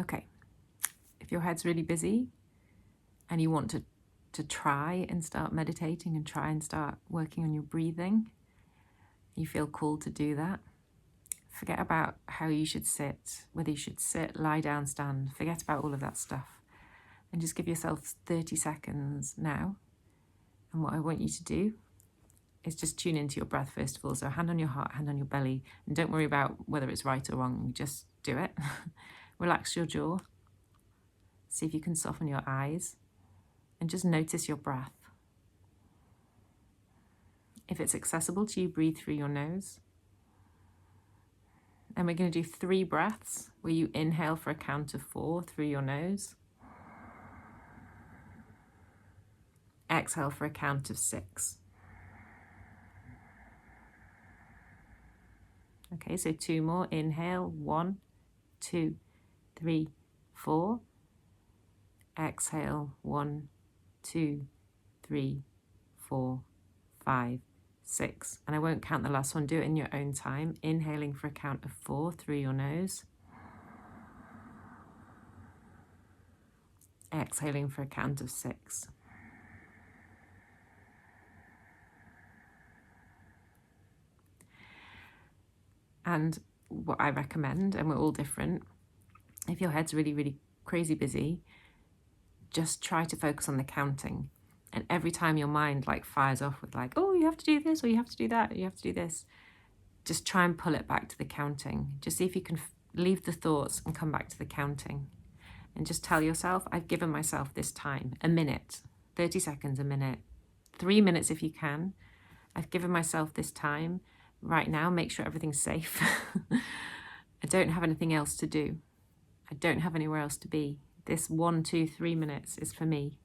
Okay, if your head's really busy and you want to try and start meditating and try and start working on your breathing, you feel called to do that. Forget about how you should sit, whether you should sit, lie down, stand. Forget about all of that stuff. And just give yourself 30 seconds now. And what I want you to do is just tune into your breath first of all. So hand on your heart, hand on your belly. And don't worry about whether it's right or wrong. Just do it. Relax your jaw. See if you can soften your eyes. And just notice your breath. If it's accessible to you, breathe through your nose. And we're going to do 3 breaths where you inhale for a count of 4 through your nose. Exhale for a count of 6. Okay, so 2 more. Inhale, 1, 2, 3, 4. Exhale, 1, 2, 3, 4, 5, 6. And I won't count the last one. Do it in your own time. Inhaling for a count of 4 through your nose. Exhaling for a count of 6. And what I recommend, and we're all different, if your head's really, really crazy busy, just try to focus on the counting. And every time your mind like fires off with like, oh, you have to do this, or you have to do that, or you have to do this, just try and pull it back to the counting. Just see if you can leave the thoughts and come back to the counting. And just tell yourself, I've given myself this time, a minute, 30 seconds, a minute, 3 minutes if you can. I've given myself this time. Right now, make sure everything's safe. I don't have anything else to do. I don't have anywhere else to be. This 1, 2, 3 minutes is for me.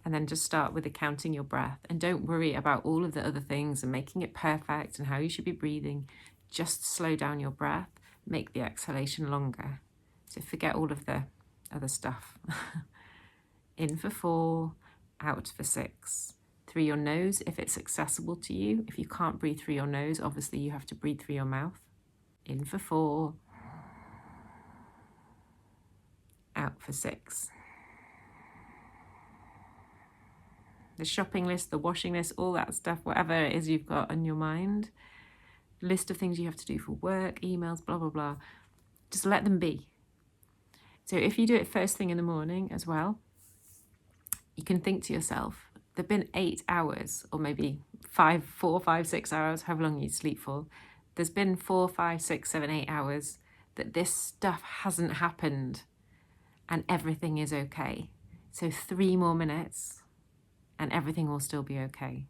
And then just start with the counting your breath. And don't worry about all of the other things and making it perfect and how you should be breathing. Just slow down your breath. Make the exhalation longer. So forget all of the other stuff. In for 4, out for 6. Through your nose if it's accessible to you. If you can't breathe through your nose, obviously you have to breathe through your mouth. In for 4, out for 6. The shopping list, the washing list, all that stuff, whatever it is you've got on your mind, list of things you have to do for work, emails, blah, blah, blah, just let them be. So if you do it first thing in the morning as well, you can think to yourself, there've been 8 hours, or maybe 4, 5, 6 hours, however long you sleep for. There's been 4, 5, 6, 7, 8 hours that this stuff hasn't happened and everything is okay. So 3 more minutes and everything will still be okay.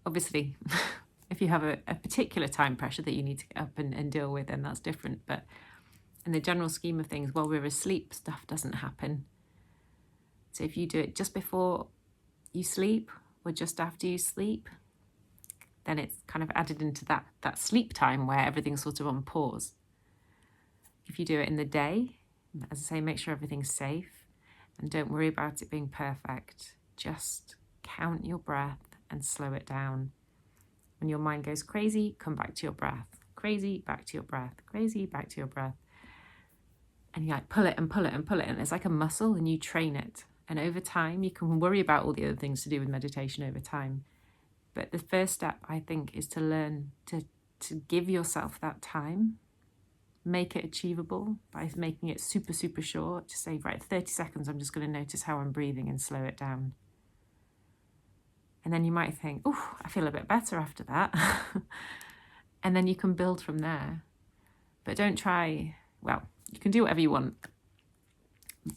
Obviously, if you have a particular time pressure that you need to get up and deal with, then that's different. But in the general scheme of things, while we're asleep, stuff doesn't happen. So if you do it just before you sleep or just after you sleep, then it's kind of added into that sleep time where everything's sort of on pause. If you do it in the day, as I say, make sure everything's safe and don't worry about it being perfect. Just count your breath and slow it down. When your mind goes crazy, come back to your breath. Crazy, back to your breath. Crazy, back to your breath. And you like pull it and pull it and pull it, and it's like a muscle and you train it. And over time, you can worry about all the other things to do with meditation over time. But the first step, I think, is to learn to give yourself that time. Make it achievable by making it super, super short. Just say, right, 30 seconds, I'm just going to notice how I'm breathing and slow it down. And then you might think, oh, I feel a bit better after that. And then you can build from there. But don't try, well, you can do whatever you want.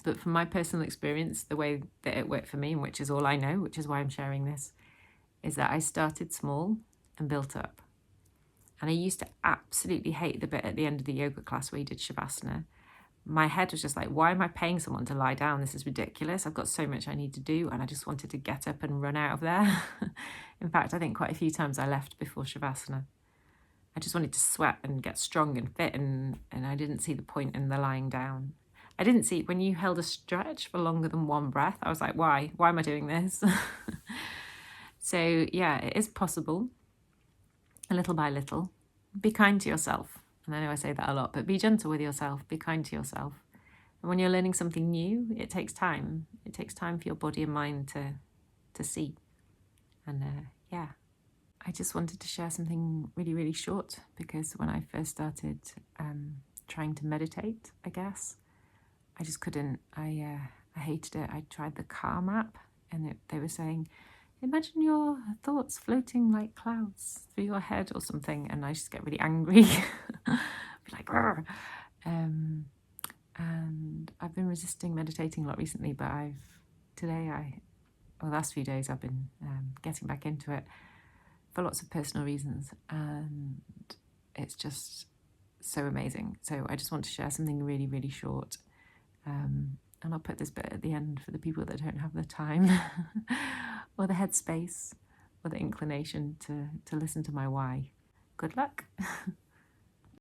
But from my personal experience, the way that it worked for me, and which is all I know, which is why I'm sharing this, is that I started small and built up. And I used to absolutely hate the bit at the end of the yoga class where you did Shavasana. My head was just like, why am I paying someone to lie down? This is ridiculous. I've got so much I need to do. And I just wanted to get up and run out of there. In fact, I think quite a few times I left before Shavasana. I just wanted to sweat and get strong and fit, and I didn't see the point in the lying down. I didn't see, when you held a stretch for longer than one breath, I was like, why? Why am I doing this? So yeah, it is possible, a little by little. Be kind to yourself. And I know I say that a lot, but be gentle with yourself, be kind to yourself. And when you're learning something new, it takes time. It takes time for your body and mind to see. And yeah, I just wanted to share something really, really short, because when I first started trying to meditate, I guess, I just couldn't. I hated it. I tried the Calm app, and they were saying, imagine your thoughts floating like clouds through your head or something, and I just get really angry. Be like, and I've been resisting meditating a lot recently, but the last few days I've been getting back into it for lots of personal reasons, and it's just so amazing. So I just want to share something really, really short. And I'll put this bit at the end for the people that don't have the time or the headspace or the inclination to listen to my why. Good luck.